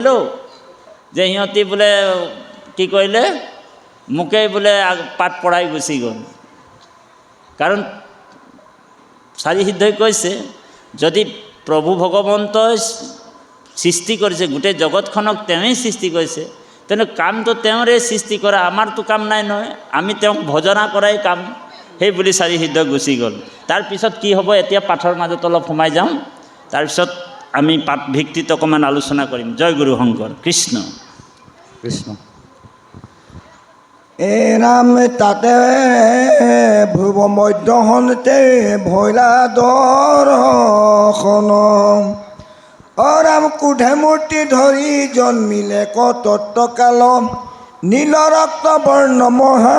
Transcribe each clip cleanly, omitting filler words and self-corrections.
যে সিহঁতি বোলে কি কৰিলে মোকেই বোলে পাঠ পঢ়াই গুচি গ'ল। কাৰণ চাৰি সিদ্ধই কৈছে যদি প্ৰভু ভগৱন্তই সৃষ্টি কৰিছে, গোটেই জগতখনক তেওঁৱেই সৃষ্টি কৰিছে, তেনে কামটো তেওঁৰে সৃষ্টি কৰা, আমাৰতো কাম নাই নহয়, আমি তেওঁক ভজনা কৰাই কাম, সেই বুলি চাৰি সিদ্ধ গুচি গ'ল। তাৰপিছত কি হ'ব এতিয়া পাঠৰ মাজত অলপ সোমাই যাম, তাৰপিছত আমি পাঠ ভিত্তিত অকণমান আলোচনা কৰিম। জয় গুৰু শংকৰ কৃষ্ণ কৃষ্ণ। এ ৰাম তাতে ভুৱ মধ্যহন্তে ভৈলা দৰ্শন, অৰাম কোধে মূৰ্তি ধৰি জন্মিলে কতত্বকাল, নীল ৰক্ত বৰ্ণ মহা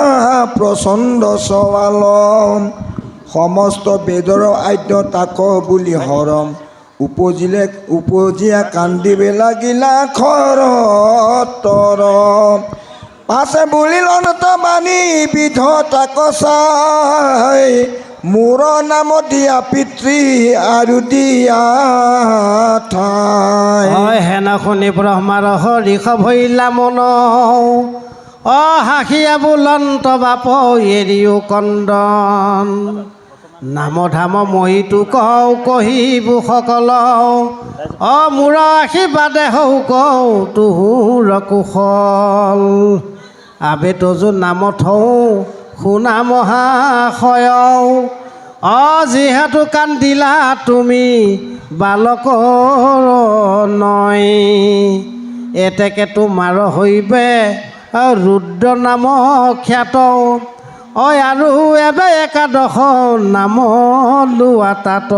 প্ৰচণ্ড চৱাল, সমস্ত বেদৰ আদ্য তাক বুলি হৰম, উপজিয়া কান্দিবে লাগিলা খৰতৰ, পাছে বুলিল অন্ত বাণী বিধতা কচাই, মোৰ নাম দিয়া পিতৃ আৰু দিয়া ঠাই। হেন শুনি ব্ৰহ্মাৰ হৰিষ ভৈলা মন, হাঁহিয়া বুলন্ত বাপ এৰিও কন্দন, নাম ধাম মহিটো কওঁ কহিবো সকল, মোৰ আশীৰ্বাদে হওঁ কওঁ তোৰ কুশল, আবে তজু নাম থওঁ শুনা মহাশয়, যিহেতু কান্দিলা তুমি বালকৰ নয়, এতেকে তোমাৰ হৈবে ৰুদ্ৰ নাম খ্যাত, আৰু এবে একাদশ নাম লোৱা তাত,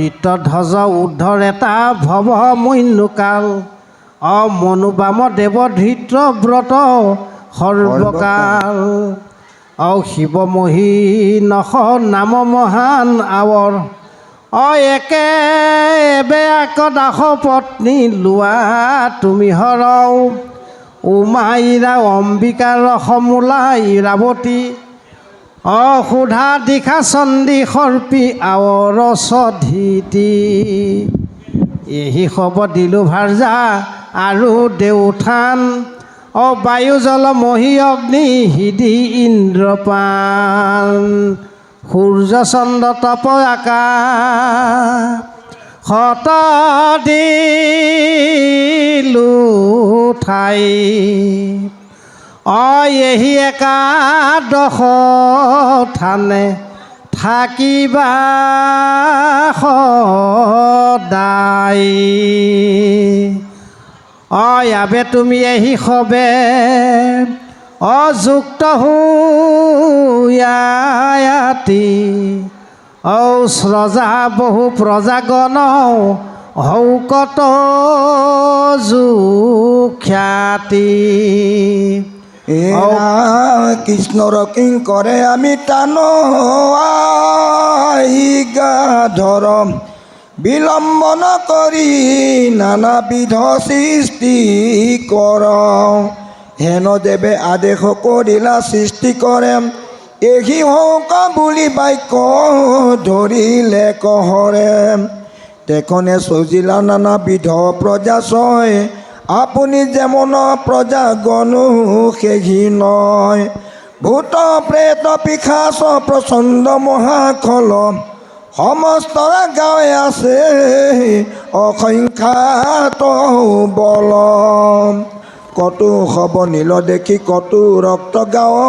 ঋতধ্বজ উদ্ধৰ এটা ভৱ মন্যকাল, মনোবাম দেৱ ধৃত্ৰ ব্ৰত সৰ্বকাল, শিৱমহী নশ নাম মহান আৱৰ, একে বেয়াক দাস পত্নী লোৱা তুমি হৰও, উমাইৰা অম্বিকাৰ সমোলা ইৰাৱতী, সুধা দিখা চণ্ডী সৰ্পী আৱৰ সধীতি, এহি খব দিলো ভাৰ্যা আৰু দেউথান, বায়ু জল মহী অগ্নি হৃদি ইন্দ্ৰপান, সূৰ্য চন্দ্ৰ তপ আকাশ শত দিলো ঠাই, এহি একাদশ থানে থাকিবা সদায়, আবে তুমি এহি সবে যুক্ত হুয়াতি, স্ৰজা বহু প্ৰজাগণ হৌকত খ্যাতি, কৃষ্ণৰ কিংকৰে আমি টান ধৰম, বিলম্বন কৰি নানাবিধ সৃষ্টি কৰ, হেন দেৱে আদেশ কৰিলা সৃষ্টি কৰে, এহি হওক বুলি বাক্য ধৰিলে কহৰে, তেখনে সজিলা নানাবিধ প্ৰজা ছয়, আপুনি যেমন প্ৰজা গণু সেহি নয়, ভূত প্ৰেত পিশাচ প্ৰচণ্ড মহাখল, সমস্ত গাঁৱে আছে অসংখ্যাত বল, কতো হব নীল দেখি কতো ৰক্ত গাঁও,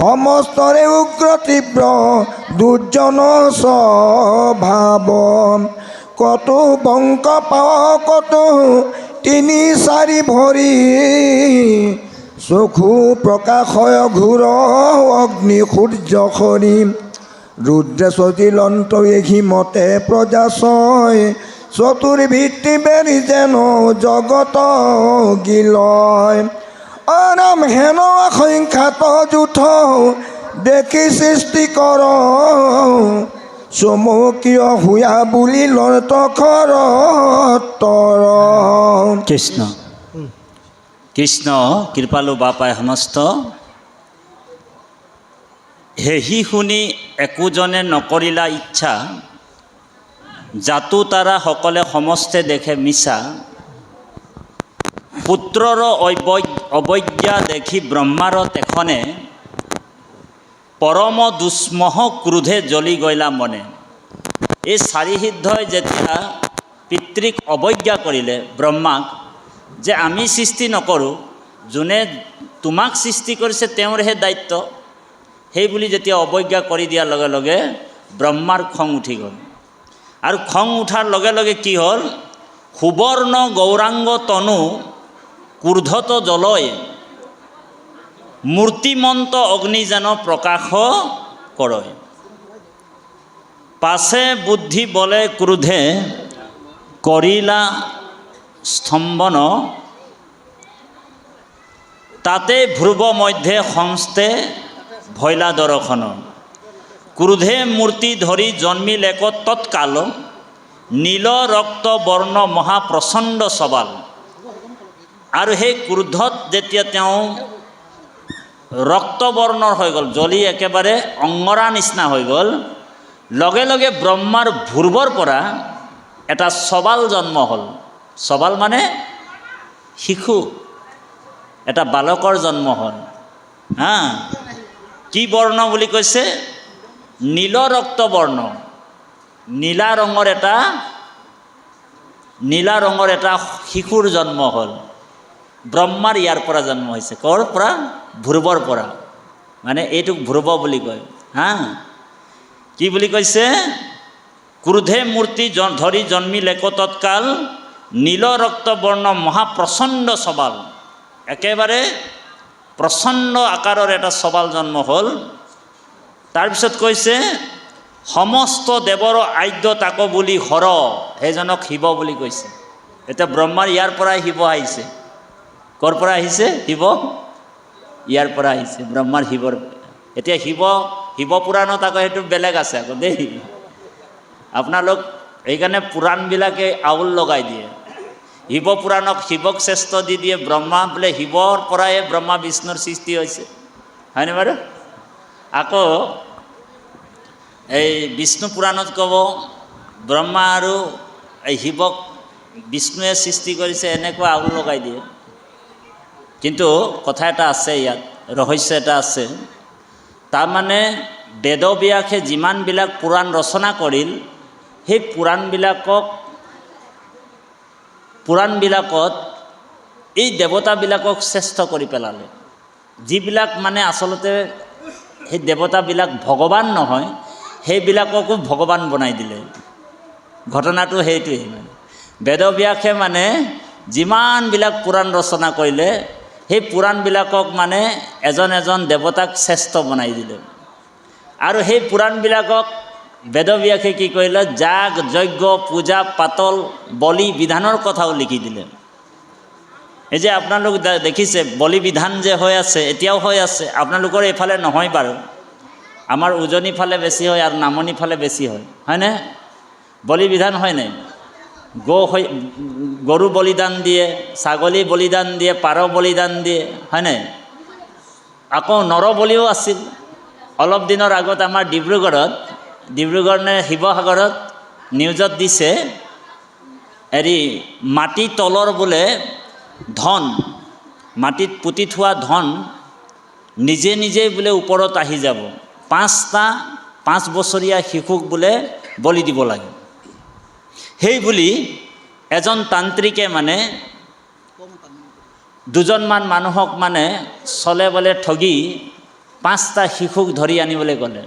সমস্তৰে উগ্ৰ তীব্ৰ দুৰ্জন স্বভাৱ, কতো বংক পাৱ কতো তিনি চাৰি ভৰি, চকু প্ৰকাশয় ঘূৰ অগ্নি সূৰ্য খৰি, ৰুদ্ৰে সজিলন্ত এহি মতে প্ৰজা ছয়, চতুৰ্ভিত্তি বেৰি যেন জগত গিলয়, ৰাম হেন অসংখ্যাত জুথ দেখি সৃষ্টি কৰ, চমকীয় হুয়া বুলি লতখৰ তৰ। কৃষ্ণ কৃষ্ণ কৃপালু বাপাই সমস্ত, হেহি শুনি একোজনে নকৰিলা ইচ্ছা, জাতু তাৰা সকলে সমস্তে দেখে মিছা, পুত্ৰৰ অৱজ্ঞা দেখি ব্ৰহ্মাৰ তেখনে, পৰম দুষ্মহ ক্ৰোধে জ্বলি গইলা মনে। এই চাৰি সিদ্ধই যেতিয়া পিতৃক অৱজ্ঞা কৰিলে ব্ৰহ্মাক, যে আমি সৃষ্টি নকৰোঁ, যোনে তোমাক সৃষ্টি কৰিছে তেওঁৰহে দায়িত্ব, সেই বুলি যেতিয়া অৱজ্ঞা কৰি দিয়াৰ লগে লগে ব্ৰহ্মাৰ খং উঠি গ'ল। আৰু খং উঠাৰ লগে লগে কি হ'ল, সুবৰ্ণ গৌৰাংগ তনু ক্ৰোধত জ্বলয়, মূৰ্তিমন্ত অগ্নি যেন প্ৰকাশ কৰয়। পাছে বুদ্ধি বলে ক্ৰোধে কৰিলা স্তম্ভন, তাতে ভ্ৰুৱ মধ্যে সংস্থে ভৈলা দৰ্শন। ক্ৰোধে মূৰ্তি ধৰি জন্মিল এক তৎকাল, নীল ৰক্ত বৰ্ণ মহাপ্ৰচণ্ড সবাল। আৰু সেই ক্ৰোধত যেতিয়া তেওঁ ৰক্তবৰ্ণৰ হৈ গ'ল, জ্বলি একেবাৰে অংগৰা নিচিনা হৈ গ'ল, লগে লগে ব্ৰহ্মাৰ ভূৰ্বৰ পৰা এটা সবাল জন্ম হ'ল। সবাল মানে শিশু, এটা বালকৰ জন্ম হ'ল। কি বৰ্ণ বুলি কৈছে, নীল ৰক্ত বৰ্ণ, নীলা ৰঙৰ এটা শিশুৰ জন্ম হ'ল। ব্ৰহ্মাৰ ইয়াৰ পৰা জন্ম হৈছে। ক'ৰ পৰা? ভূৰ্বৰ পৰা, মানে এইটোক ভ্ৰুৱ বুলি কয়। কি বুলি কৈছে, ক্ৰোধে মূৰ্তি ধৰি জন্মিল এক তৎকাল, নীল ৰক্ত বৰ্ণ মহাপ্ৰচণ্ড সবাল। একেবাৰে প্ৰচণ্ড আকাৰৰ এটা সবাল জন্ম হ'ল। তাৰপিছত কৈছে, সমস্ত দেৱৰ আদ্য তাক বুলি হৰ, সেইজনক শিৱ বুলি কৈছে। এতিয়া ব্ৰহ্মাৰ ইয়াৰ পৰাই শিৱ আহিছে। ক'ৰ পৰা আহিছে? শিৱ ইয়াৰ পৰা আহিছে, ব্ৰহ্মাৰ শিৱৰ। এতিয়া শিৱ পুৰাণত আকৌ সেইটো বেলেগ আছে আকৌ দেই। আপোনালোক সেইকাৰণে পুৰাণবিলাকে আউল লগাই দিয়ে। শিৱ পুৰাণক শিৱক শ্ৰেষ্ঠ দি দিয়ে, ব্ৰহ্মা বোলে শিৱৰ পৰাই ব্ৰহ্মা বিষ্ণুৰ সৃষ্টি হৈছে, হয়নে বাৰু? আকৌ এই বিষ্ণু পুৰাণত ক'ব ব্ৰহ্মা আৰু এই শিৱক বিষ্ণুৱে সৃষ্টি কৰিছে, এনেকুৱা আউল লগাই দিয়ে। কিন্তু কথা এটা আছে, ইয়াত ৰহস্য এটা আছে। তাৰমানে বেদব্যাসে যিমানবিলাক পুৰাণ ৰচনা কৰিল, সেই পুৰাণবিলাকত এই দেৱতাবিলাকক শ্ৰেষ্ঠ কৰি পেলালে। যিবিলাক মানে আচলতে সেই দেৱতাবিলাক ভগৱান নহয়, সেইবিলাককো ভগৱান বনাই দিলে। ঘটনাটো সেইটোৱেই। মানে বেদব্যাসে মানে যিমানবিলাক পুৰাণ ৰচনা কৰিলে, সেই পুৰাণবিলাকক মানে এজন এজন দেৱতাক শ্ৰেষ্ঠ বনাই দিলে। আৰু সেই পুৰাণবিলাকক বেদব্যাসে কি কৰিলে, যাগ যজ্ঞ পূজা পাতল বলি বিধানৰ কথাও লিখি দিলে। এই যে আপোনালোক দেখিছে বলি বিধান যে হৈ আছে, এতিয়াও হৈ আছে। আপোনালোকৰ এইফালে নহয় বাৰু, আমাৰ উজনি ফালে বেছি হয় আৰু নামনি ফালে বেছি হয়, হয়নে? বলি বিধান হয় নাই? গৰু বলিদান দিয়ে, ছাগলী বলিদান দিয়ে, পাৰ বলিদান দিয়ে, হয়নে? আকৌ নৰ বলিও আছিল। অলপ দিনৰ আগত আমাৰ ডিব্ৰুগড় নে শিৱসাগৰত নিউজত দিছে, মাটি তলৰ বোলে ধন, মাটিত পুতি থোৱা ধন নিজে নিজে বোলে ওপৰত আহি যাব। 5 বছৰীয়া শিশুক বোলে বলি দিব লাগে। সেই বুলি এজন তান্ত্ৰিকে মানে দুজনমান মানুহক মানে চলে বলে ঠগি 5টা শিশুক ধৰি আনিবলৈ ক'লে।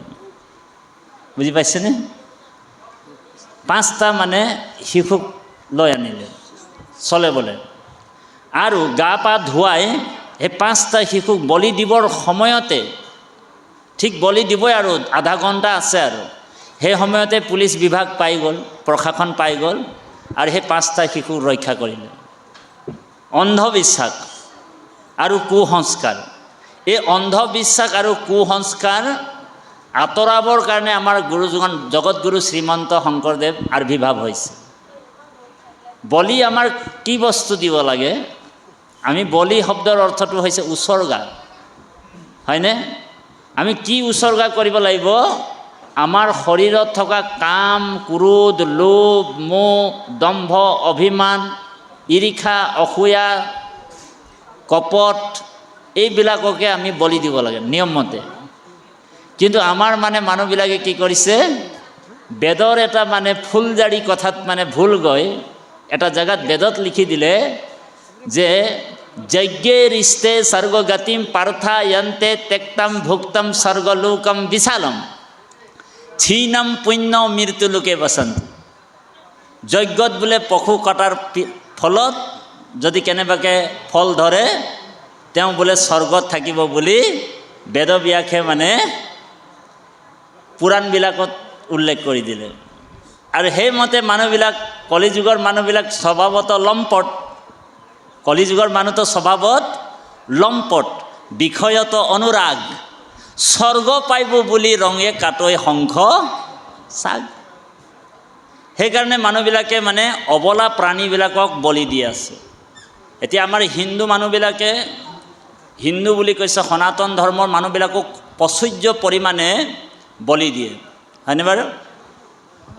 বুজি পাইছেনে? 5টা মানে শিশুক লৈ আনিলে চলে বলে, আৰু গা পা ধুৱাই সেই 5টা শিশুক বলি দিবৰ সময়তে, ঠিক বলি দিবই আৰু আধা ঘণ্টা আছে, আৰু সেই সময়তে পুলিচ বিভাগ পাই গ'ল, প্ৰশাসন পাই গ'ল, আৰু সেই 5টা শিশুক ৰক্ষা কৰিলে। অন্ধবিশ্বাস আৰু কুসংস্কাৰ, এই অন্ধবিশ্বাস আৰু কুসংস্কাৰ আঁতৰাবৰ কাৰণে আমাৰ গুৰুজন জগতগুৰু শ্ৰীমন্ত শংকৰদেৱ আবিৰ্ভাৱ হৈছে। বলি আমাৰ কি বস্তু দিব লাগে? আমি বলি শব্দৰ অৰ্থটো হৈছে উচৰ্গা, হয়নে? আমি কি উচৰ্গা কৰিব লাগিব? আমাৰ শৰীৰত থকা কাম, ক্ৰোধ, লোভ, মোহ, দম্ভ, অভিমান, ঈৰ্ষা, অসূয়া, কপট এইবিলাককে আমি বলি দিব লাগে নিয়মমতে। কিন্তু আমাৰ মানে মানুহবিলাকে কি কৰিছে, বেদৰ এটা মানে ফুলজাৰি কথাত মানে ভুল গৈ এটা জেগাত বেদত লিখি দিলে যে যজ্ঞে ৰিষ্টে স্বৰ্গগতিম পাৰ্থা য়ন্তে তেক্তম ভুক্তম স্বৰ্গলোকম বিশালম ক্ষীণম পুণ্য মৃত্যুলোকে বসন্ত। যজ্ঞত বোলে পশু কটাৰ ফলত যদি কেনেবাকৈ ফল ধৰে তেওঁ বোলে স্বৰ্গত থাকিব বুলি বেদব্যাসে মানে পুৰাণবিলাকত উল্লেখ কৰি দিলে। আৰু সেইমতে মানুহবিলাক কলিযুগৰ মানুহবিলাক স্বভাৱত লম্পট, কলিযুগৰ মানুহটো স্বভাৱত লম্পট, বিষয়ত অনুৰাগ, স্বৰ্গ পাইব বুলি ৰঙে কাটৈ শংখ চাগ। সেইকাৰণে মানুহবিলাকে মানে অবলা প্ৰাণীবিলাকক বলি দি আছে। এতিয়া আমাৰ হিন্দু মানুহবিলাকে, হিন্দু বুলি কৈছে সনাতন ধৰ্মৰ মানুহবিলাকক প্ৰচুৰ্য পৰিমাণে বলি দিয়ে, হয়নে বাৰু?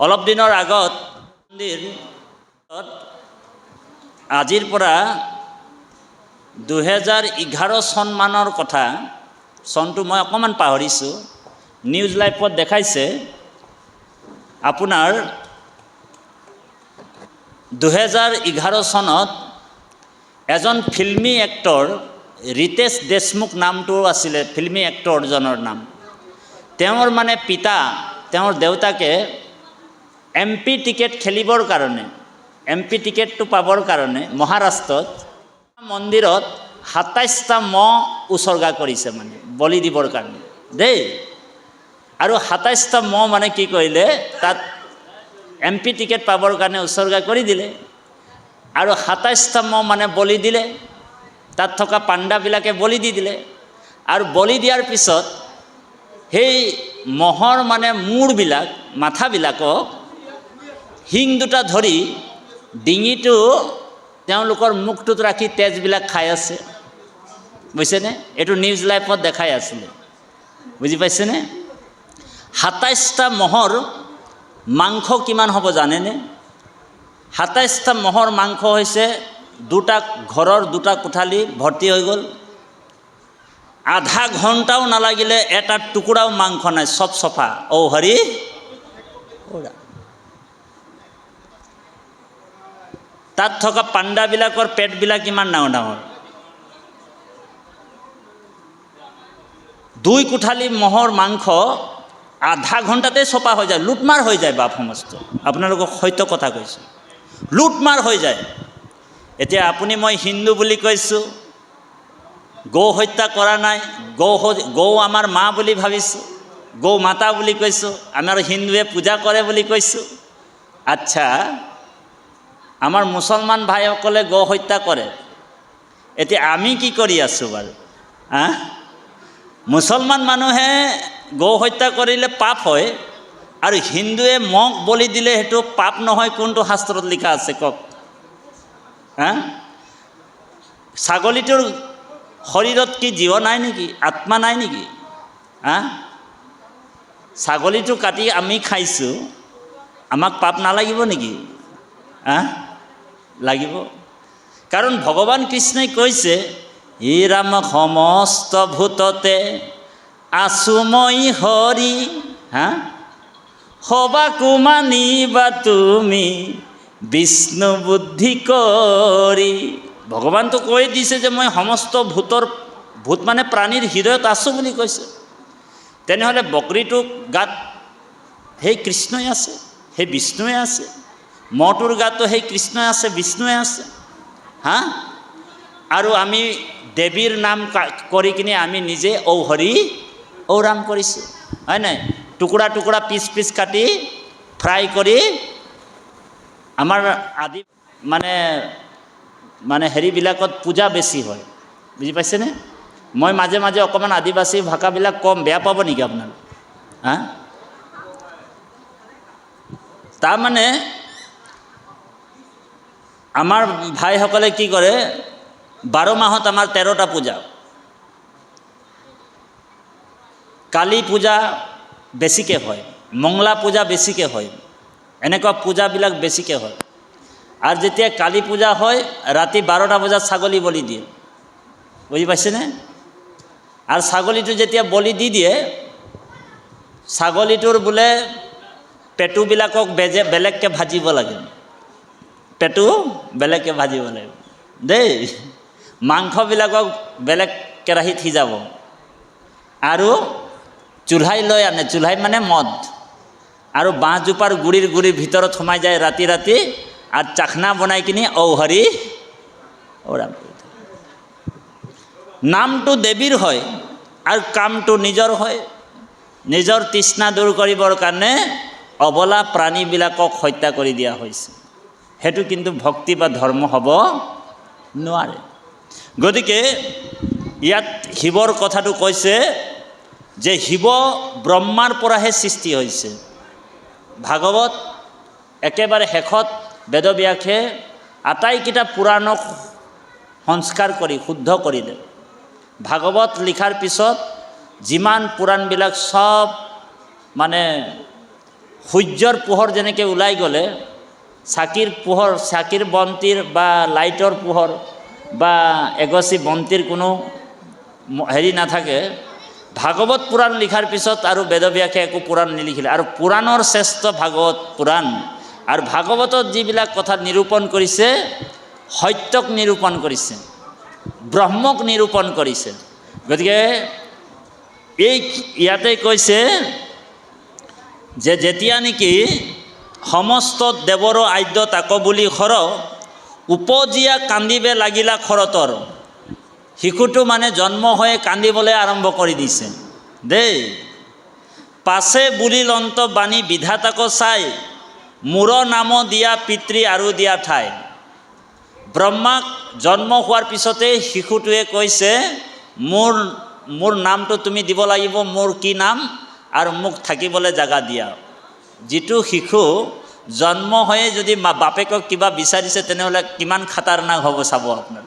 অলপ দিনৰ আগত মন্দিৰত আজিৰ পৰা 2011 চনমানৰ কথা, চনটো মই অকণমান পাহৰিছোঁ, নিউজ লাইভত দেখাইছে আপোনাৰ 2011 চনত এজন ফিল্মি এক্টৰ ৰিতেশ দেশমুখ নামটো আছিলে ফিল্মি এক্টৰজনৰ নাম। তেওঁৰ মানে পিতা, তেওঁৰ দেউতাকে MP টিকেট খেলিবৰ কাৰণে, MP টিকেটটো পাবৰ কাৰণে মহাৰাষ্ট্ৰত মন্দিৰত 27টা মহ উচৰ্গা কৰিছে, মানে বলি দিবৰ কাৰণে দেই। আৰু 27টা মহ মানে কি কৰিলে, তাত MP টিকেট পাবৰ কাৰণে উচৰ্গা কৰি দিলে। আৰু 27টা মহ মানে বলি দিলে, তাত থকা পাণ্ডাবিলাকে বলি দি দিলে। আৰু বলি দিয়াৰ পিছত সেই মহৰ মানে মূৰবিলাক, মাথাবিলাকক শিং দুটা ধৰি ডিঙিটো তেওঁলোকৰ মুখটোত ৰাখি তেজবিলাক খাই আছে, বুজিছেনে? এইটো নিউজ লাইভত দেখাই আছিলে, বুজি পাইছেনে? 27টা মহৰ মাংস কিমান হ'ব জানেনে? 27টা মহৰ মাংস হৈছে দুটা ঘৰৰ দুটা কোঠালি ভৰ্তি হৈ গ'ল। আধা ঘণ্টাও নালাগিলে, এটা টুকুৰাও মাংস নাই, চব চফা। ঔ হৰি তাত থকা পাণ্ডাবিলাকৰ পেটবিলাক ইমান ডাঙৰ ডাঙৰ। 2 কোঠালি মহৰ মাংস আধা ঘণ্টাতে চপা হৈ যায়, লুটমাৰ হৈ যায়। বাপ সমস্ত আপোনালোকক সত্য কথা কৈছোঁ, লুটমাৰ হৈ যায়। এতিয়া আপুনি মই হিন্দু বুলি কৈছোঁ, গৌ হত্যা কৰা নাই, গৌ আমাৰ মা বুলি ভাবিছোঁ, গৌ মাতা বুলি কৈছোঁ, আমাৰ হিন্দুৱে পূজা কৰে বুলি কৈছোঁ। আচ্ছা, আমাৰ মুছলমান ভাইসকলে গৌ হত্যা কৰে, এতিয়া আমি কি কৰি আছোঁ বাৰু? মুছলমান মানুহে গৌ হত্যা কৰিলে পাপ হয়, আৰু হিন্দুৱে মহ বলি দিলে সেইটো পাপ নহয়। কোনটো শাস্ত্ৰত লিখা আছে কওক? ছাগলীটোৰ শৰীৰত কি জীৱ নাই নেকি? আত্মা নাই নেকি? ছাগলীটো কাটি আমি খাইছোঁ, আমাক পাপ নালাগিব নেকি? লাগিব। কাৰণ ভগৱান কৃষ্ণই কৈছে, হে ৰাম সমস্ত ভূততে আছো মই হৰি, সবাকো মানিবা তুমি বিষ্ণু বুদ্ধি কৰি। ভগৱানটো কৈ দিছে যে মই সমস্ত ভূত মানে প্ৰাণীৰ হৃদয়ত আছোঁ বুলি কৈছে। তেনেহ'লে বকৰিটোৰ গাত সেই কৃষ্ণই আছে, সেই বিষ্ণুৱে আছে। মহটোৰ গাতো সেই কৃষ্ণই আছে, বিষ্ণুৱে আছে। আৰু আমি দেৱীৰ নাম কৰি কিনে আমি নিজে ঔ হৰি ঔ ৰাম কৰিছোঁ, হয় নাই? টুকুৰা টুকুৰা পিচ পিচ কাটি ফ্ৰাই কৰি আমাৰ আদি মানে হেৰিবিলাকত পূজা বেছি হয়, বুজি পাইছেনে? মই মাজে মাজে অকণমান আদিবাসী ভাষাবিলাক কম, বেয়া পাব নেকি আপোনাৰ? তাৰমানে আমাৰ ভাইসকলে কি কৰে, 12 মাহত আমাৰ 13টা পূজা। কালী পূজা বেছিকৈ হয়, মংলা পূজা বেছিকৈ হয়, এনেকুৱা পূজাবিলাক বেছিকৈ হয়। আৰু যেতিয়া কালী পূজা হয় ৰাতি 12টা বজাত ছাগলী বলি দিয়ে, বুজি পাইছেনে? আৰু ছাগলীটো যেতিয়া বলি দি দিয়ে, ছাগলীটোৰ বোলে পেটুবিলাকক বেলেগকৈ ভাজিব লাগে, পেটু বেলেগকৈ ভাজিব লাগে দেই, মাংসবিলাকক বেলেগ কেৰাহীত সিজাব, আৰু চুলহাই লৈ আনে, চুলহাই মানে মদ, আৰু বাঁহজোপাৰ গুড়িৰ ভিতৰত সোমাই যায় ৰাতি ৰাতি, আৰু চাখনা বনাই কিনি ঔহৰি ওৰাম কৰি থাকে। নামটো দেৱীৰ হয় আৰু কামটো নিজৰ হয়। নিজৰ তৃষ্ণা দূৰ কৰিবৰ কাৰণে অবলা প্ৰাণীবিলাকক হত্যা কৰি দিয়া হৈছে। সেইটো কিন্তু ভক্তি বা ধৰ্ম হ'ব নোৱাৰে। গতিকে ইয়াত শিৱৰ কথাটো কৈছে যে শিৱ ব্ৰহ্মাৰ পৰাহে সৃষ্টি হৈছে। ভাগৱত একেবাৰে শেষত বেদব্যাসে আটাইকেইটা পুৰাণক সংস্কাৰ কৰি শুদ্ধ কৰিলে। ভাগৱত লিখাৰ পিছত যিমান পুৰাণবিলাক সব মানে সূৰ্যৰ পোহৰ যেনেকৈ ওলাই গ'লে, চাকিৰ পোহৰ, চাকিৰ বন্তিৰ বা লাইটৰ পোহৰ বা এগছি বন্তিৰ কোনো হেৰি নাথাকে, ভাগৱত পুৰাণ লিখাৰ পিছত আৰু বেদব্যাসে একো পুৰাণ নিলিখিলে। আৰু পুৰাণৰ শ্ৰেষ্ঠ ভাগৱত পুৰাণ। আৰু ভাগৱতত যিবিলাক কথা নিৰূপণ কৰিছে, সত্যক নিৰূপণ কৰিছে, ব্ৰহ্মক নিৰূপণ কৰিছে। গতিকে এই ইয়াতে কৈছে যে যেতিয়া নেকি সমস্ত দেৱৰ আদ্য তাক বুলি খৰ, উপজিয়া কান্দিবে লাগিলা খৰতৰ। শিশুটো মানে জন্ম হৈ কান্দিবলৈ আৰম্ভ কৰি দিছে দেই। পাছে বুলিল অন্ত বাণী বিধাতাক চাই, মূৰ নাম দিয়া পিতৃ আৰু দিয়া ঠাই। ব্ৰহ্মাক জন্ম হোৱাৰ পিছতেই শিশুটোৱে কৈছে, মোৰ নামটো তুমি দিব লাগিব, মোৰ কি নাম, আৰু মোক থাকিবলৈ জাগা দিয়া। যিটো শিশু জন্ম হৈয়ে যদি বাপেকক কিবা বিচাৰিছে, তেনেহ'লে কিমান খাতাৰনাক হ'ব চাব আপোনাৰ।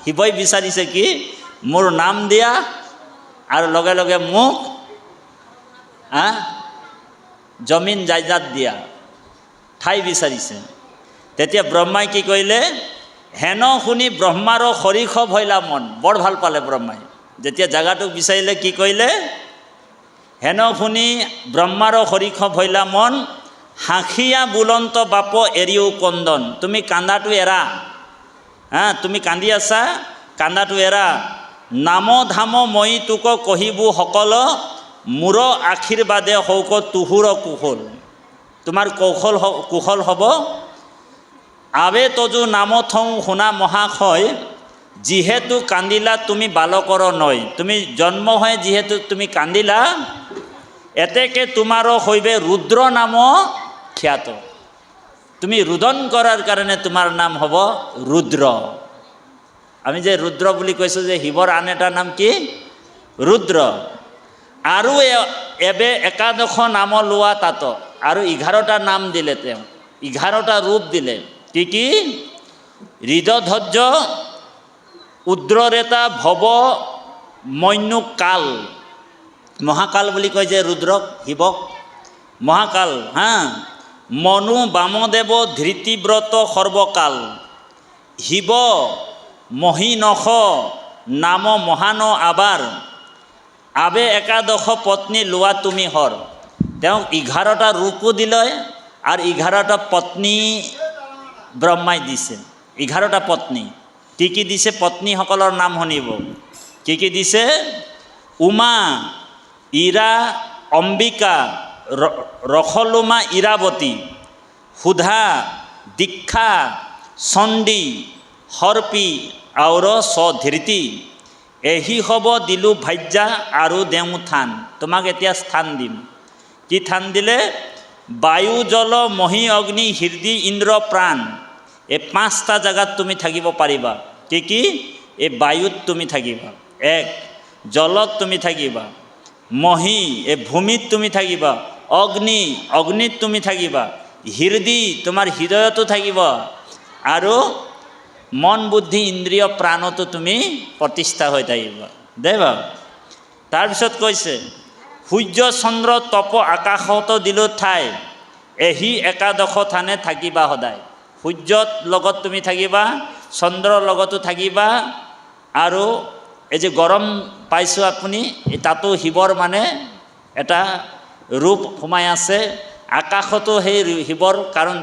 শিৱই বিচাৰিছে কি, মোৰ নাম দিয়া আৰু লগে লগে মোক জমিন জায়দাদ দিয়া, ঠাই বিচাৰিছে। তেতিয়া ব্ৰহ্মাই কি কৰিলে, হেন শুনি ব্ৰহ্মাৰো সৰিষ ভৈলা মন। বৰ ভাল পালে ব্ৰহ্মাই, যেতিয়া জাগাটোক বিচাৰিলে কি কৰিলে, হেন শুনি ব্ৰহ্মাৰো সৰিষ ভৈলা মন, হাঁহিয়া বুলন্ত বাপ এৰিও কন্দন। তুমি কান্দাটো এৰা, তুমি কান্দি আছা, কান্দাটো এৰা। নাম ধাম মই তোক কহিবো সকল, মূৰ আশীৰ্বাদে হওক তুহুৰ কুশল। তোমাৰ কুশল হ'ব। আবে তজু নাম থওঁ শুনা মহাশয়, যিহেতু কান্দিলা তুমি বালকৰ নয়। তুমি জন্ম হৈ যিহেতু তুমি কান্দিলা, এতেকে তোমাৰো হৈবে ৰুদ্ৰ নাম খ্যাত। তুমি ৰুদন কৰাৰ কাৰণে তোমাৰ নাম হ'ব ৰুদ্ৰ। আমি যে ৰুদ্ৰ বুলি কৈছোঁ যে শিৱৰ আন এটা নাম কি, ৰুদ্ৰ। আৰু এবে একাদশ নাম লোৱা তাত, আৰু 11টা নাম দিলে তেওঁ, 11টা ৰূপ দিলে। কি কি? হৃদধ্বজ, উদ্ৰৰেতা, ভৱ, মন্যু, কাল। মহাকাল বুলি কয় যে ৰুদ্ৰক, শিৱক মহাকাল। মনু, বামদেৱ, ধৃতিব্ৰত, সৰ্বকাল। শিৱ মহীনখ নাম মহান আবাৰ, আবে একাদশ পত্নী লোৱা তুমি হৰ। তেওঁক 11টা ৰূপো দিলে আৰু 11টা পত্নী ব্ৰহ্মাই দিছে। 11টা পত্নী। কি কি দিছে? পত্নীসকলৰ নাম শুনিব। কি কি দিছে? উমা, ইৰা, অম্বিকা, ৰসলোমা, ইৰাৱতী, সুধা, দীক্ষা, চণ্ডী, সৰ্পী আৰু ধৃতি। এহি হ'ব দিলো ভাজ্যা আৰু দেওঁ থান। তোমাক এতিয়া স্থান দিম। কি থান দিলে? বায়ু, জল, মহী, অগ্নি, হৃদয়, ইন্দ্ৰ, প্ৰাণ। এই 5টা জেগাত তুমি থাকিব পাৰিবা। কি কি? এই বায়ুত তুমি থাকিবা, 1। জলত তুমি থাকিবা, মহী এই ভূমিত তুমি থাকিবা, অগ্নিত তুমি থাকিবা, হৃদয় তোমাৰ হৃদয়তো থাকিব, আৰু মন, বুদ্ধি, ইন্দ্ৰিয়, প্ৰাণতো তুমি প্ৰতিষ্ঠা হৈ থাকিবা দেই বাৰু। তাৰপিছত কৈছে সূৰ্য চন্দ্ৰ তপ আকাশত দিলো ঠাই এহি একাদশ থানে থাকিবা সদায়। সূৰ্যৰ লগত তুমি থাকিবা, চন্দ্ৰৰ লগতো থাকিবা, আৰু এই যে গৰম পাইছোঁ আপুনি, তাতো শিৱৰ মানে এটা ৰূপ সোমাই আছে। আকাশতো সেই শিৱৰ, কাৰণ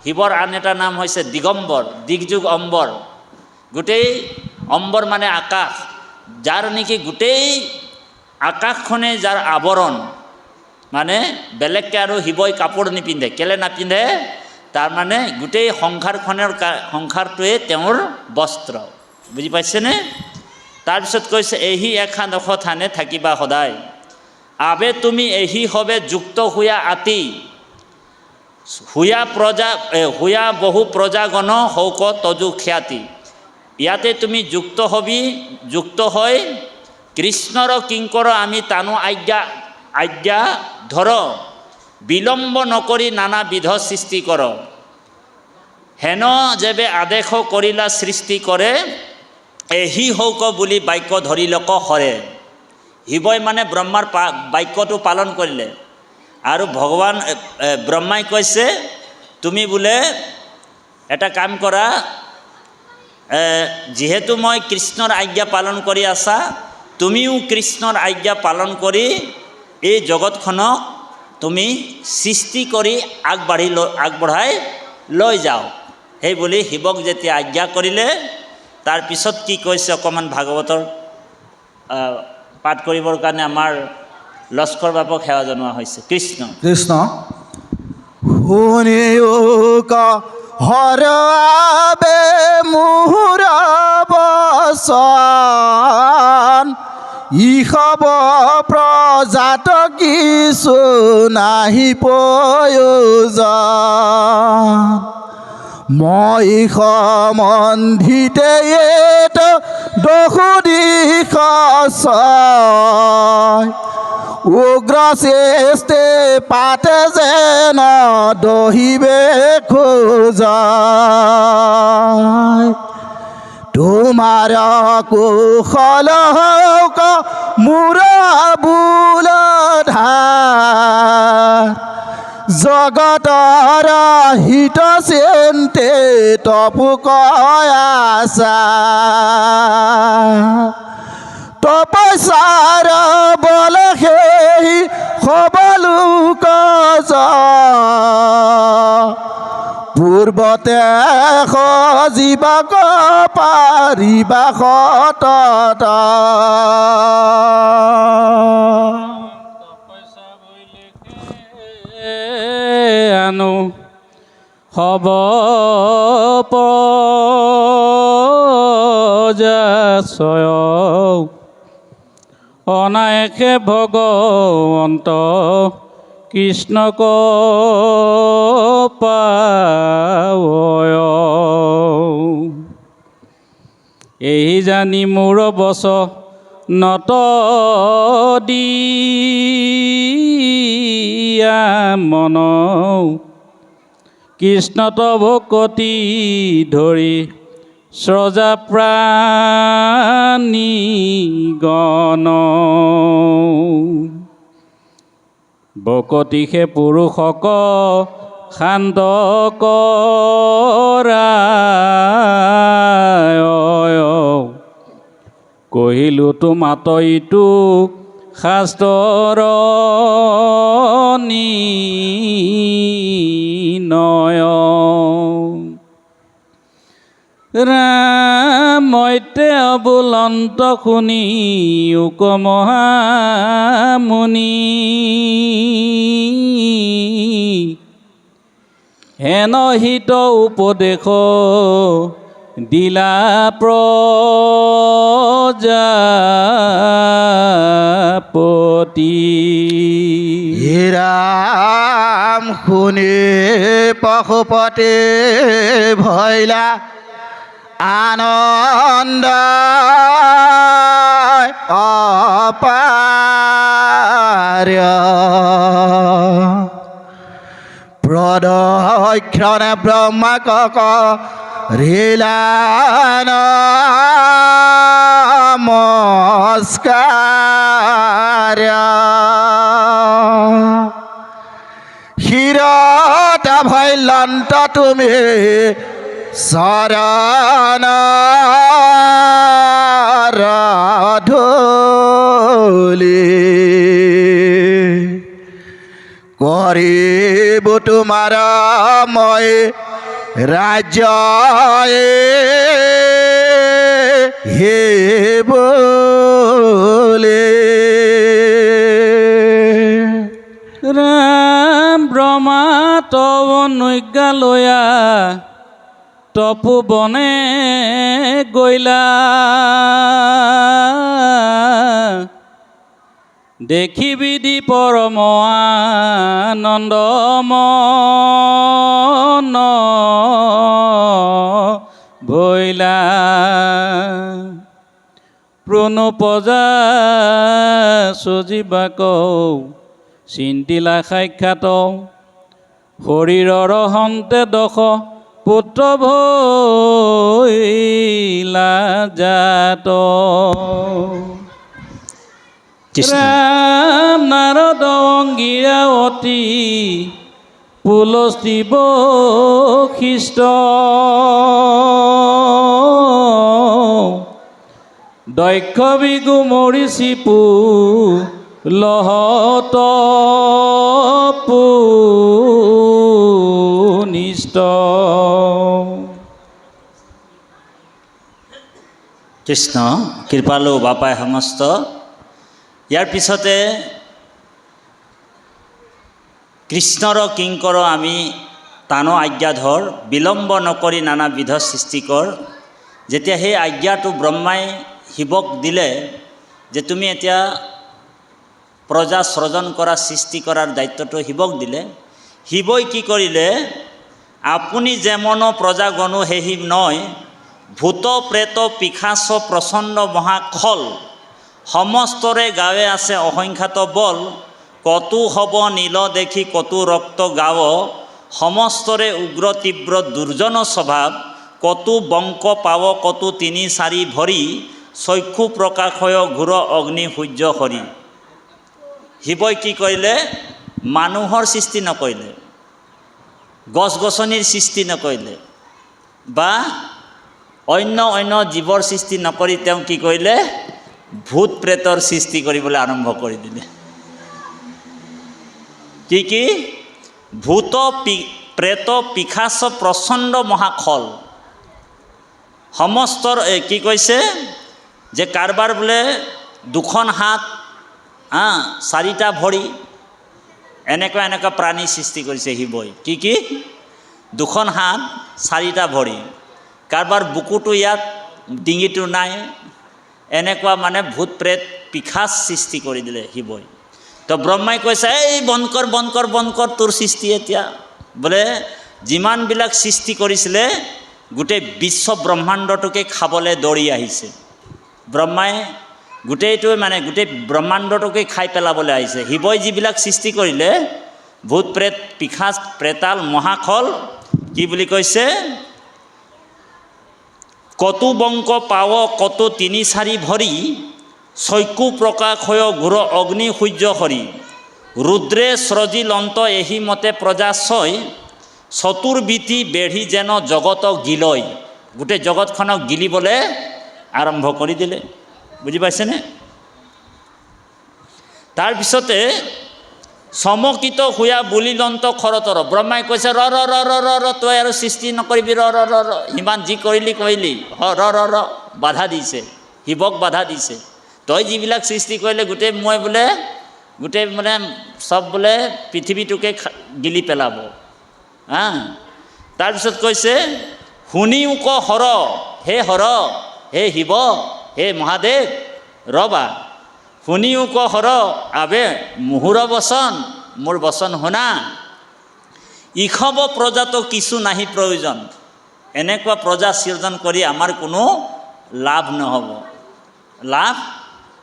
শিৱৰ আন এটা নাম হৈছে দিগম্বৰ, দিগযুগ অম্বৰ। গোটেই অম্বৰ মানে আকাশ, যাৰ নেকি গোটেই আকাশখনে যাৰ আৱৰণ, মানে বেলেগকৈ আৰু শিৱই কাপোৰ নিপিন্ধে। কেলে নাপিন্ধে? তাৰমানে গোটেই সংসাৰটোৱে তেওঁৰ বস্ত্ৰ। বুজি পাইছেনে? তাৰপিছত কৈছে এহি একাদশ থানে থাকিবা সদায়। আবে তুমি এহি হবে যুক্ত হুয়া আতি, হুয়া বহু প্ৰজাগণ হৌক তজু খ্যাতি। ইয়াতে তুমি যুক্ত হবি, যুক্ত হয় কৃষ্ণৰ কিংকৰ আমি তানু আজ্ঞা ধৰ, বিলম্ব নকৰি নানাবিধ সৃষ্টি কৰ। হেন যেবে আদেশ কৰিলা সৃষ্টি কৰে, এহি হৌক বুলি বাক্য ধৰিলক হৰে। শিৱই মানে ব্ৰহ্মাৰ বাক্যটো পালন কৰিলে, আৰু ভগৱান ব্ৰহ্মাই কৈছে তুমি বোলে এটা কাম কৰা, যিহেতু মই কৃষ্ণৰ আজ্ঞা পালন কৰি আছা, তুমিও কৃষ্ণৰ আজ্ঞা পালন কৰি এই জগতখনক তুমি সৃষ্টি কৰি আগবঢ়াই লৈ যাও। সেই বুলি শিৱক যেতিয়া আজ্ঞা কৰিলে, তাৰপিছত কি কৈছে অকণমান ভাগৱতৰ পাঠ কৰিবৰ কাৰণে আমাৰ লস্কৰ বাপক সেৱা জনোৱা হৈছে। কৃষ্ণ কৃষ্ণ শুনিয়োক হৰবে মোহৰ বচন, ইহব প্ৰজাত কিছু নাহি প্ৰয়োজন। মই সম্বন্ধিতে দহুদিশ উগ্ৰ চেষ্টে পাতে যেন দহিবে খোজা। তোমাৰ কুশল হওক মোৰ বুলধাৰ, জগতৰ হিত চিন্তে তপু কয়াছা। তপস্যাৰ বল সেই সবলোক পূৰ্বতে সজীৱক পাৰিবা সতত। আনো হব প্ৰজাচয়, অনায়কে ভগৱন্ত কৃষ্ণক পাৱয়। এই জানি মোৰ বচ নত দিয়া মন, কৃষ্ণ তব ভকতি ধৰি স্ৰজা প্ৰাণী গণ। বকতিষে পুৰুষক শান্ত কৰায়, কহিলো তো মাত ইটো শাস্ত্ৰৰ নিৰ্ণয়। ৰামইতে অবুলন্ত শুনি উক মহামুনি, হেন হিত উপদেশ দিলা প্ৰজাপতি। ৰাম শুনি পশুপতি ভৈলা আনন্দ অপাৰ, প্ৰদক্ষিণে ব্ৰহ্মাক ৰিলা নমস্কাৰ শিৰতা ভৈলন্ত তুমি চৰণ ধূলি কৰিব তোমাৰ মই ৰাজ্য হে বোলে ৰাম ব্ৰহ্মা তব নৈজ্ঞালয়া তপোবনে গৈলা দেখিবিধি পৰম আনন্দ মন ভৈলা প্ৰণপজা সজীৱাক চিন্তিলা সাক্ষাৎ শৰীৰৰ হন্তে দশ পুত্ৰ ভৈলা জাত ৰাম নাৰদ অংগীৰাৱতী পুলস্তি বশিষ্ঠ দক্ষ বিগু মৰিচি লহত পুনিষ্ট কৃষ্ণ কৃপালু বাপাই সমস্ত। ইয়াৰ পিছতে কৃষ্ণৰ কিংকৰ আমি তানো আজ্ঞাধৰ বিলম্ব নকৰি নানাবিধ সৃষ্টিকৰ। যেতিয়া সেই আজ্ঞাটো ব্ৰহ্মাই শিৱক দিলে যে তুমি এতিয়া প্ৰজা সৃজন কৰা সৃষ্টি কৰাৰ দায়িত্বটো শিৱক দিলে, শিৱই কি কৰিলে আপুনি যেমন প্ৰজা গণু সেহি নয় ভূত প্ৰেত পিশাচ প্ৰচণ্ড মহাখল সমস্তৰে গাৱে আছে অসংখ্যাত বল কতো হব নীল দেখি কতো ৰক্ত গাৱ সমস্তৰে উগ্ৰ তীব্ৰ দুৰ্জন স্বভাৱ কতো বংক পাৱ কতো তিনি চাৰি ভৰি চক্ষু প্ৰকাশয় ঘোৰ অগ্নি সূৰ্য হৰি। শিৱই কি কৰিলে মানুহৰ সৃষ্টি নকৰিলে, গছ গছনিৰ সৃষ্টি নকৰিলে বা অন্য জীৱৰ সৃষ্টি নকৰি তেওঁ কি কৰিলে ভূত প্ৰেতৰ সৃষ্টি কৰিবলৈ আৰম্ভ কৰি দিলে। কি ভূত প্ৰেত পিশাচ প্ৰচণ্ড মহাখল সমস্তৰ কি কৈছে যে কাৰোবাৰ বোলে দুখন হাত চাৰিটা ভৰি এনেকুৱা প্ৰাণী সৃষ্টি কৰিছে শিৱই। কি দুখন হাত চাৰিটা ভৰি, কাৰোবাৰ বুকুটো ইয়াত ডিঙিটো নাই, এনেকুৱা মানে ভূত প্ৰেত পিশাচ সৃষ্টি কৰি দিলে শিৱই। তো ব্ৰহ্মাই কৈছে এই বন্ধ কৰ তোৰ সৃষ্টি এতিয়া বোলে যিমানবিলাক সৃষ্টি কৰিছিলে গোটেই বিশ্ব ব্ৰহ্মাণ্ডটোকে খাবলৈ দৌৰি আহিছে। ব্ৰহ্মাই গোটেই ব্ৰহ্মাণ্ডটোকে খাই পেলাবলৈ আহিছে। শিৱই যিবিলাক সৃষ্টি কৰিলে ভূত প্ৰেত পিশাচ প্ৰেতাল মহাখল কি বুলি কৈছে কতো বংক পাৱ কতো তিনি চাৰি ভৰি চক্ষু প্ৰকাশয় ঘোৰ অগ্নি সূৰ্য হৰি ৰুদ্ৰে স্ৰজিল অন্ত এহি মতে প্ৰজা ছয় চতুৰ্বিধি বেঢ়ি যেন জগত গিলয়। গোটেই জগতখনক গিলিবলৈ আৰম্ভ কৰি দিলে। বুজি পাইছেনে? তাৰপিছতে চমকিত হোৱা বুলিলন্ত খৰতৰ ব্ৰহ্মাই কৈছে ৰ তই আৰু সৃষ্টি নকৰিবি ৰ ইমান যি কৰিলি ৰ বাধা দিছে, শিৱক বাধা দিছে। তই যিবিলাক সৃষ্টি কৰিলে মই চব বোলে পৃথিৱীটোকে গিলি পেলাব। তাৰপিছত কৈছে শুনিও ক হৰ হে শিৱ হে মহাদেৱ ৰবা শুনিও ক হৰ আবে মুহুৰ বচন মোৰ বচন শুনা ইখব প্ৰজাতো কিছু নাহি প্ৰয়োজন। এনেকুৱা প্ৰজা সৃজন কৰি আমাৰ কোনো লাভ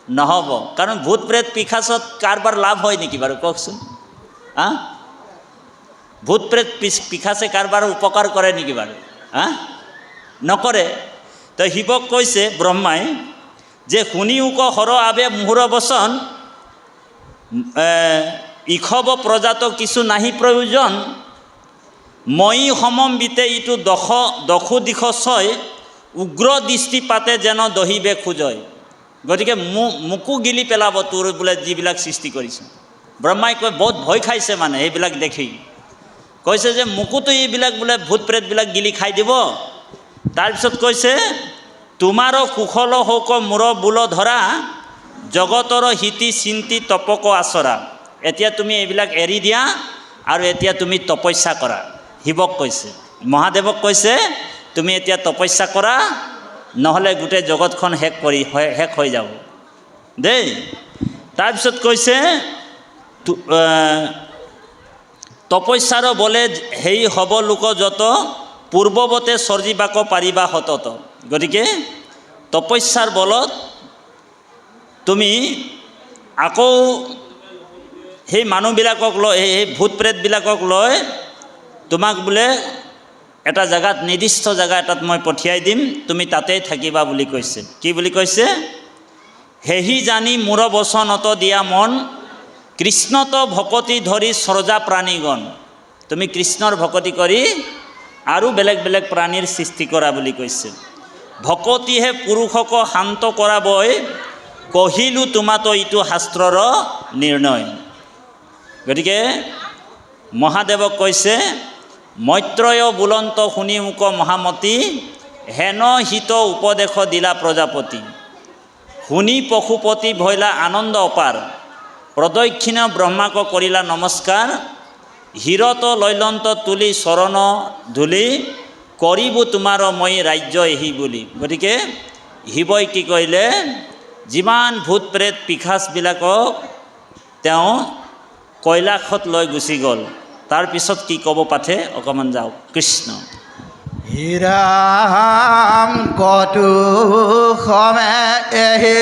নহ'ব। কাৰণ ভূত প্ৰেত পিশাচত কাৰোবাৰ লাভ হয় নেকি বাৰু কওকচোন? ভূত প্ৰেত পিশাচে কাৰোবাৰ উপকাৰ কৰে নেকি বাৰু? নকৰে। তো শিৱক কৈছে ব্ৰহ্মাই যে শুনি উক হৰ আবে মুহুৰ বচন ইখব প্ৰজাত কিছু নাহি প্ৰয়োজন মই সমম্বিতে ইটো দশো দিশ ছয় উগ্ৰ দৃষ্টি পাতে যেন দহিবে খোজয়। গতিকে মোকো গিলি পেলাব তোৰ বোলে যিবিলাক সৃষ্টি কৰিছে। ব্ৰহ্মাই কয় বহুত ভয় খাইছে মানে এইবিলাক দেখি, কৈছে যে মোকোতো এইবিলাক বোলে ভূত প্ৰেতবিলাক গিলি খাই দিব। তাৰপিছত কৈছে তোমাৰো কুশল হৌক মূৰ বোল ধৰা জগতৰ হিতি চিন্তি তপক আচৰা। এতিয়া তুমি এইবিলাক এৰি দিয়া আৰু এতিয়া তুমি তপস্যা কৰা। শিৱক কৈছে, মহাদেৱক কৈছে তুমি এতিয়া তপস্যা কৰা, নহ'লে গোটেই জগতখন শেষ হৈ যাব দেই। তাৰপিছত কৈছে তপস্যাৰ বলে হেৰি হ'ব লোক যত পূৰ্বৱতে চৰ্জিবাক পাৰিবা সতত। গতিকে তপস্যাৰ বলত তুমি আকৌ সেই মানুহবিলাকক লৈ সেই ভূত প্ৰেতবিলাকক লৈ তোমাক বোলে এটা জেগাত নিৰ্দিষ্ট জেগা এটাত মই পঠিয়াই দিম, তুমি তাতেই থাকিবা বুলি কৈছে। কি বুলি কৈছে? সেহি জানি মূৰ বচনত দিয়া মন কৃষ্ণত ভকতি ধৰি স্ৰজা প্ৰাণীগণ। তুমি কৃষ্ণৰ ভকতি কৰি আৰু বেলেগ বেলেগ প্ৰাণীৰ সৃষ্টি কৰা বুলি কৈছে। ভকতিহে পুৰুষক শান্ত কৰাবই কহিলো তোমাতো ইটো শাস্ত্ৰৰ নিৰ্ণয়। গতিকে মহাদেৱক কৈছে মৈত্ৰয় বুলন্ত শুনি মোক মহামতী হেন হিত উপদেশ দিলা প্ৰজাপতি। শুনি পশুপতি ভৈলা আনন্দ অপাৰ প্ৰদক্ষিণ ব্ৰহ্মাক কৰিলা নমস্কাৰ। হীৰত লৈলন্ত তুলি চৰণ ধূলি কৰিব তোমাৰ মই ৰাজ্য এহি বুলি। গতিকে শিৱই কি কৰিলে যিমান ভূত প্ৰেত পিশাচবিলাকক তেওঁ কৈলাশত লৈ গুচি গ'ল। তাৰপিছত কি ক'ব পাঠে অকণমান যাওক। কৃষ্ণ হীৰাম কটু সমে এহি